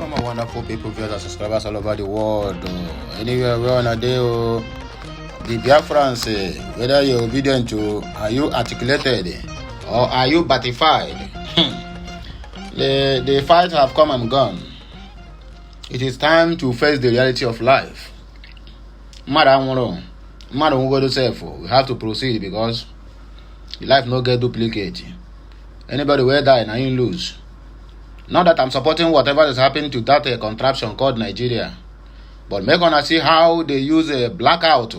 Welcome, my wonderful people, viewers and subscribers all over the world. Anywhere we're on a day, the Biafrans, whether you're obedient to, are you articulated, or are you batified? The fight have come and gone. It is time to face the reality of life. We have to proceed because the life no get duplicate. Anybody will die and you lose. Not that I'm supporting whatever is happening to that contraption called Nigeria, but make on see how they use a blackout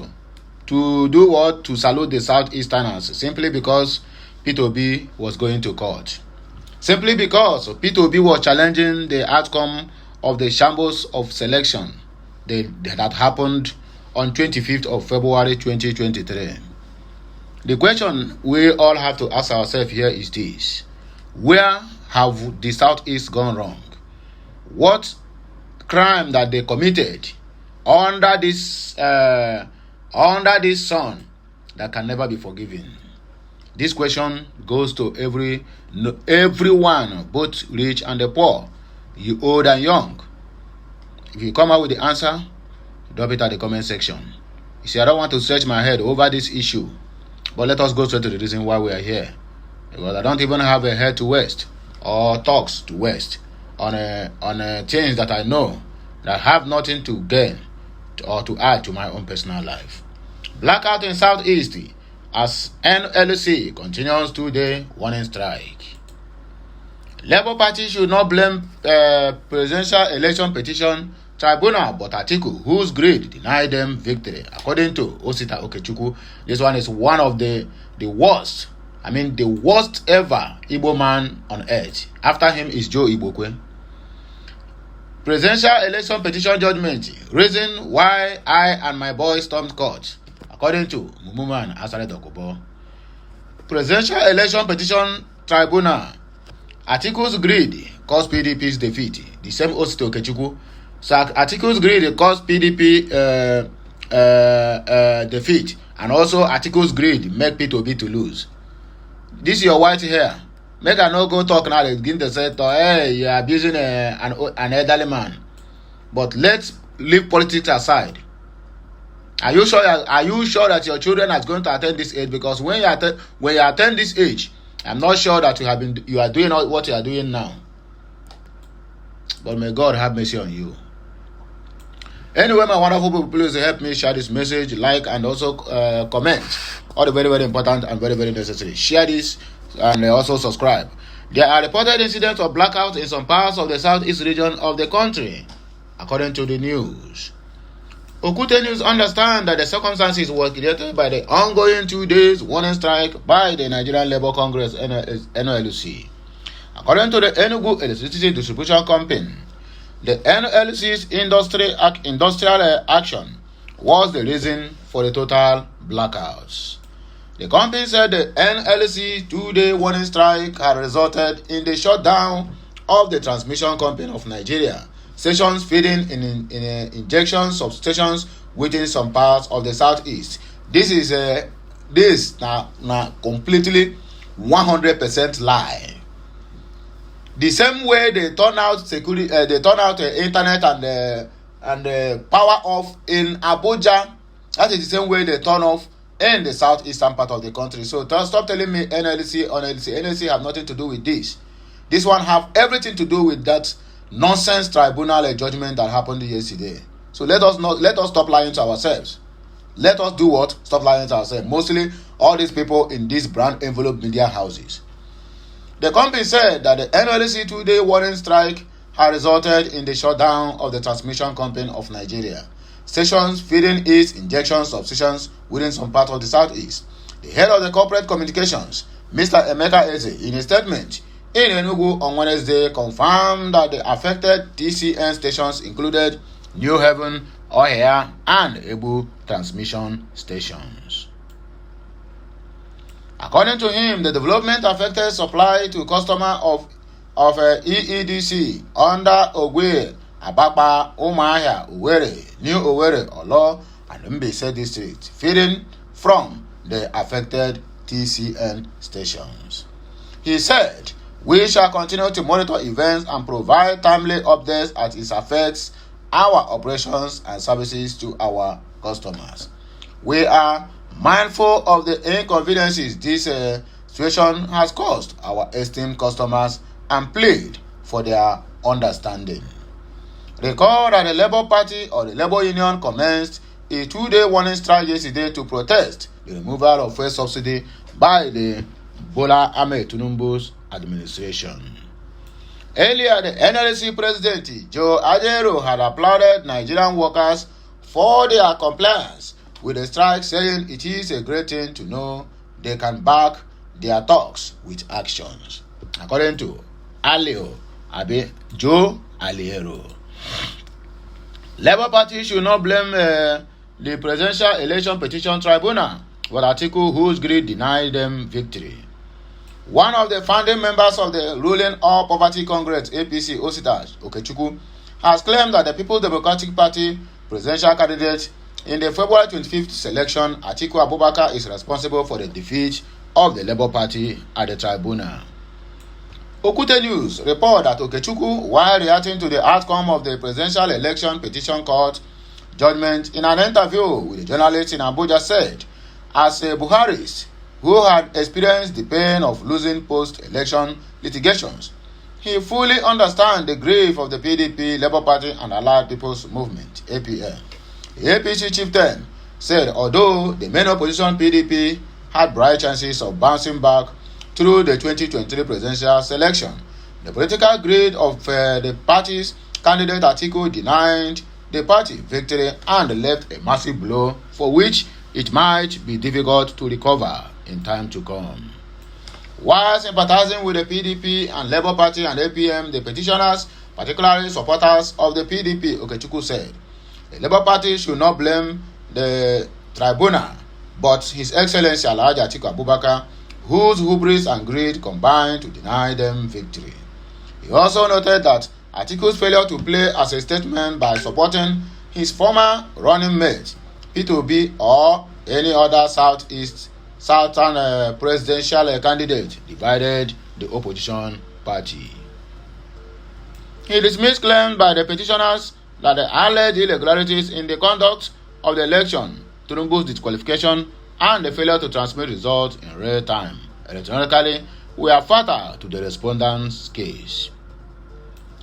to do what? To salute the Southeasterners simply because P2B was going to court. Simply because P2B was challenging the outcome of the shambles of selection that happened on 25th of February 2023. The question we all have to ask ourselves here is this: where have the Southeast gone wrong? What crime that they committed under this sun that can never be forgiven? This question goes to everyone, both rich and the poor, you old and young. If you come out with the answer, drop it at the comment section. You see, I don't want to stretch my head over this issue, but let us go straight to the reason why we are here. Because I don't even have a head to waste or talks to waste on a things that I know that have nothing to gain or to add to my own personal life. Blackout in Southeast as NLC continues today warning strike. Labour Party should not blame presidential election petition tribunal but Atiku, whose greed denied them victory. According to Osita Okechukwu, this one is one of the worst. The worst ever Igbo man on earth. After him is Joe Igbokwe. Presidential election petition judgment. Reason why I and my boy stormed court. According to Mumuma and Asare DOKUBO. Presidential election petition tribunal. Atiku's greed caused PDP's defeat. The same Osito Okechukwu. So Atiku's greed caused PDP defeat. And also Atiku's greed make P2B to lose. This is your white hair. Make I no go talk now. They begin to say, hey, you are abusing an elderly man. But let's leave politics aside. Are you sure that your children are going to attend this age? Because when you attend this age, I'm not sure that you are doing what you are doing now. But may God have mercy on you. Anyway, my wonderful people, please help me share this message, like, and also comment. All the very, very important and very, very necessary. Share this and also subscribe. There are reported incidents of blackouts in some parts of the southeast region of the country, according to the news. Okute News understand that the circumstances were created by the ongoing 2 days warning strike by the Nigerian Labour Congress NLC. According to the Enugu Electricity Distribution Company, the NLC's industrial action was the reason for the total blackouts. The company said the NLC 2-day warning strike had resulted in the shutdown of the transmission company of Nigeria, stations feeding in injection substations within some parts of the southeast. This is now completely 100% lie. The same way they turn out security, they turn out the internet and the power off in Abuja. That is the same way they turn off in the southeastern part of the country. So stop telling me NLC have nothing to do with this. This one have everything to do with that nonsense tribunal judgment that happened yesterday. So let us stop lying to ourselves. Let us do what? Stop lying to ourselves. Mostly all these people in these brand envelope media houses. The company said that the NLC 2-day warning strike had resulted in the shutdown of the transmission company of Nigeria, stations feeding its injection substations within some part of the southeast. The head of the corporate communications, Mr. Emeka Eze, in a statement in Enugu on Wednesday, confirmed that the affected TCN stations included New Haven, Ohia, and Ebu transmission stations. According to him, the development affected supply to customers of EEDC under Ogwe, Abapa, Umuahia, Owerri, New Owerri, Olo, and Mbise districts, feeding from the affected TCN stations. He said We shall continue to monitor events and provide timely updates as it affects our operations and services to our customers. We are mindful of the inconveniences this situation has caused our esteemed customers and plead for their understanding. Recall that the Labour Party or the Labour Union commenced a 2-day warning strike yesterday to protest the removal of fuel subsidy by the Bola Ahmed Tinubu's administration. Earlier, the NLC President Joe Ajaero had applauded Nigerian workers for their compliance with the strike, saying it is a great thing to know they can back their talks with actions. According to Joe Ajaero, Labour Party should not blame the Presidential Election Petition Tribunal for the article whose greed denied them victory. One of the founding members of the ruling All Poverty Congress APC, Osita Okechukwu, has claimed that the People's Democratic Party presidential candidate in the February 25th selection, Atiku Abubakar, is responsible for the defeat of the Labour Party at the tribunal. Okute News report that Okechukwu, while reacting to the outcome of the presidential election petition court judgment in an interview with a journalist in Abuja, said, as a Buharist who had experienced the pain of losing post-election litigations, he fully understands the grief of the PDP, Labour Party and Allied People's Movement, APM. The APC chieftain said although the main opposition PDP had bright chances of bouncing back through the 2023 presidential selection, the political greed of the party's candidate Atiku denied the party victory and left a massive blow for which it might be difficult to recover in time to come. While sympathizing with the PDP and Labour Party and APM, the petitioners, particularly supporters of the PDP, Okechukwu said, the Labour Party should not blame the tribunal, but His Excellency Alhaji Atiku Abubakar, whose hubris and greed combined to deny them victory. He also noted that Atiku's failure to play as a statement by supporting his former running mate, P2B, or any other Southern presidential candidate divided the opposition party. He dismissed claims by the petitioners that the alleged irregularities in the conduct of the election, Tinubu's disqualification, and the failure to transmit results in real time electronically were fatal to the respondents' case.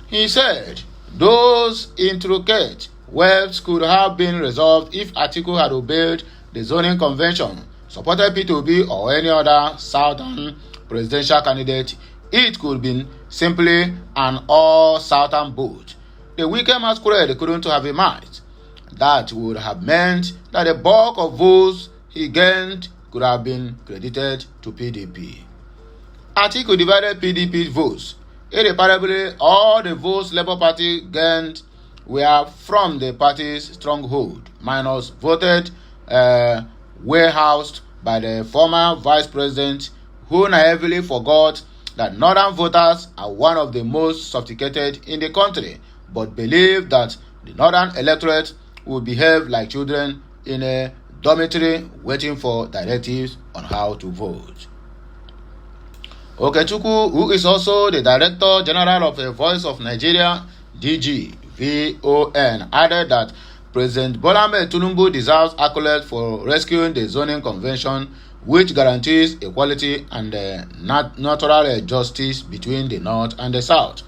He said those intricate webs could have been resolved if Atiku had obeyed the zoning convention, supported P2B or any other Southern presidential candidate. It could have been simply an all-Southern vote. The weekend masquerade couldn't have emerged. That would have meant that the bulk of votes he gained could have been credited to PDP. Atiku divided PDP votes. Irreparably, all the votes Labour Party gained were from the party's stronghold, minus voted warehoused by the former vice president, who naively forgot that northern voters are one of the most sophisticated in the country, but believed that the northern electorate would behave like children in a dormitory waiting for directives on how to vote. Okechukwu, who is also the Director General of the Voice of Nigeria, DGVON, added that President Bola Ahmed Tinubu deserves accolades for rescuing the zoning convention, which guarantees equality and natural justice between the North and the South.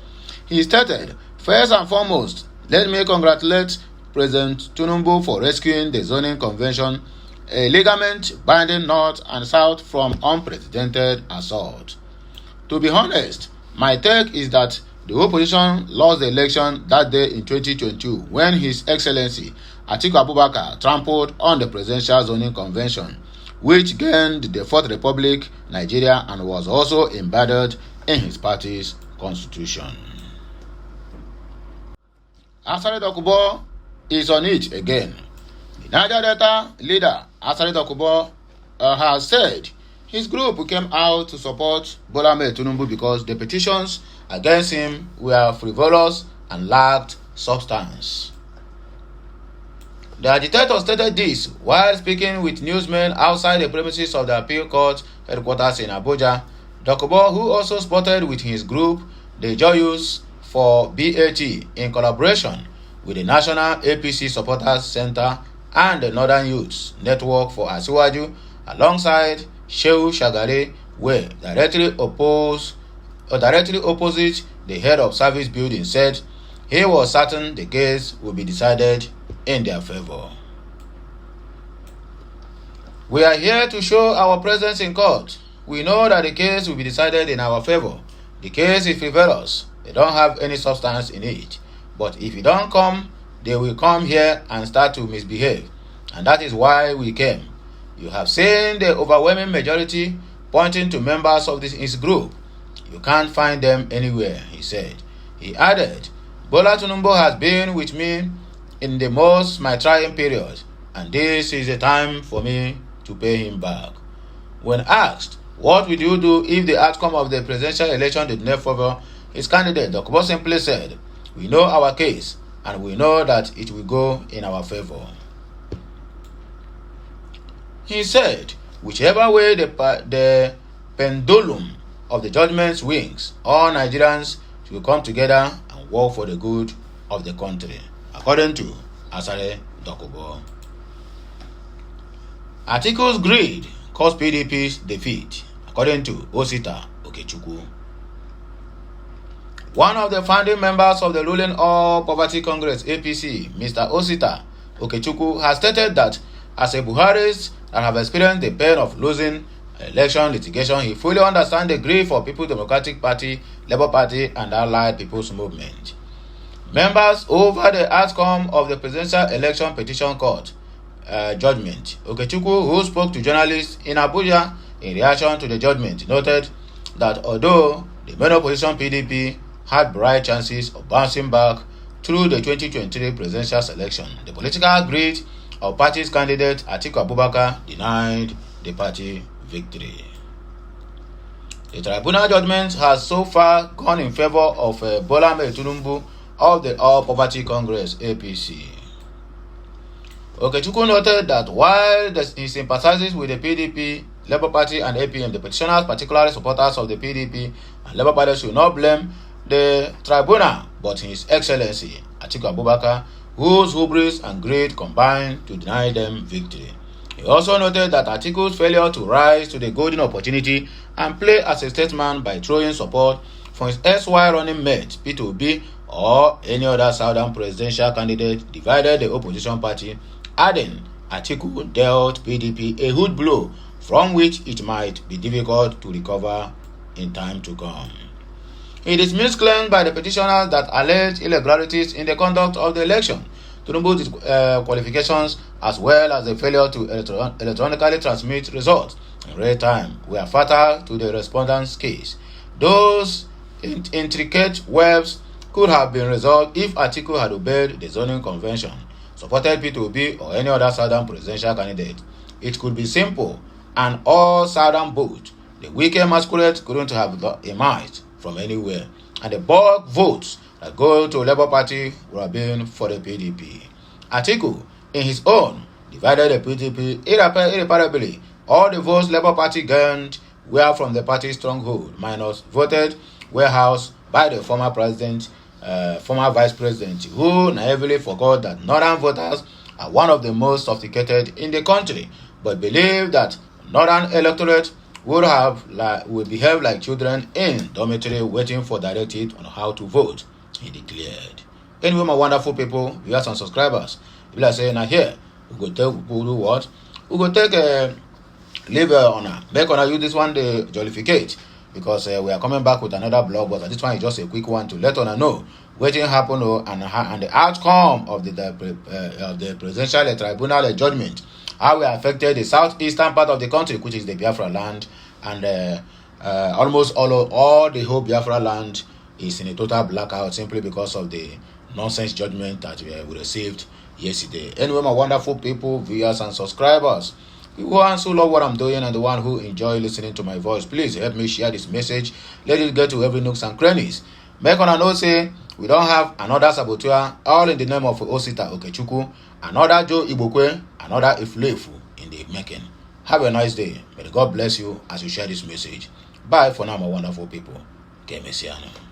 He stated, first and foremost, let me congratulate President Tinubu for rescuing the zoning convention, a ligament binding North and South from unprecedented assault. To be honest, my take is that the opposition lost the election that day in 2022 when His Excellency Atiku Abubakar trampled on the Presidential Zoning Convention, which gained the Fourth Republic, Nigeria, and was also embedded in his party's constitution. Asari DOKUBO is on it again. The Niger Delta leader, Asari DOKUBO, has said his group came out to support Bola Ahmed Tinubu because the petitions against him were frivolous and lacked substance. The agitator stated this while speaking with newsmen outside the premises of the appeal court headquarters in Abuja DOKUBO, who also spotted with his group the Joyous for BAT in collaboration with the National APC Supporters Center and the Northern Youths Network for Asiwaju, alongside Shehu Shagari, were directly opposite the head of service building, said he was certain the case would be decided in their favor. We are here to show our presence in court. We know that the case will be decided in our favor. The case is frivolous. They don't have any substance in it. But if you don't come, they will come here and start to misbehave. And that is why we came. You have seen the overwhelming majority pointing to members of his group. You can't find them anywhere, he said. He added, Bola Tinubu has been with me in the most my trying period, and this is the time for me to pay him back. When asked, what would you do if the outcome of the presidential election did not favor his candidate, DOKUBO simply said, we know our case, and we know that it will go in our favor. He said, whichever way the pendulum of the judgment swings, all Nigerians should come together and work for the good of the country, according to Asare DOKUBO. Atiku's greed caused PDP's defeat, according to Osita Okechukwu. One of the founding members of the ruling All Poverty Congress APC, Mr. Osita Okechukwu, has stated that as a Buharist that have experienced the pain of losing election litigation, he fully understands the grief for People's Democratic Party, Labour Party, and allied People's Movement. Members over the outcome of the presidential election petition court judgment, Okechukwu, who spoke to journalists in Abuja in reaction to the judgment, noted that although the main opposition PDP had bright chances of bouncing back through the 2023 presidential election, the political greed of party's candidate Atiku Abubakar denied the party victory. The tribunal judgment has so far gone in favor of Bola Tinubu of the All Poverty Congress APC. Okechukwu noted that while he sympathizes with the PDP, Labour Party, and APM, the petitioners, particularly supporters of the PDP and Labour Party, should not blame the tribunal, but His Excellency Atiku Abubakar, whose hubris and greed combined to deny them victory. He also noted that Atiku's failure to rise to the golden opportunity and play as a statesman by throwing support for his SY running mate, Peter Obi, or any other southern presidential candidate divided the opposition party, adding Atiku dealt PDP a huge blow from which it might be difficult to recover in time to come. He dismissed claims by the petitioners that alleged irregularities in the conduct of the election, Tinubu's qualifications, as well as the failure to electronically transmit results in real time, were fatal to the respondent's case. Those intricate webs could have been resolved if Atiku had obeyed the zoning convention, supported P2B or any other southern presidential candidate. It could be simple, and all southern votes, the weekend masquerade couldn't have emerged from anywhere, and the bulk votes that go to Labour Party would have been for the PDP. Atiku, in his own, divided the PDP irreparably. All the votes Labour Party gained were from the party's stronghold, minus voted warehouse by the former vice president, who naively forgot that northern voters are one of the most sophisticated in the country, but believed that northern electorate would behave like children in dormitory waiting for directives on how to vote, he declared. Anyway, my wonderful people, viewers and subscribers, if I say now here, we go tell people do what? We go take leave honor. Make honor use this one to jollificate, because we are coming back with another blog, but this one is just a quick one to let honor know what happened and the outcome of the presidential tribunal judgment, how we affected the southeastern part of the country, which is the Biafra land, and almost all the whole Biafra land is in a total blackout simply because of the nonsense judgment that we received yesterday. Anyway, my wonderful people, viewers and subscribers, the ones who love what I'm doing and the one who enjoy listening to my voice, please help me share this message. Let it get to every nooks and crannies. Make on a note say we don't have another saboteur, all in the name of Osita Okechukwu, another Joe Ibokwe, another Iflefu in the making. Have a nice day. May God bless you as you share this message. Bye for now, my wonderful people. Que mesiano.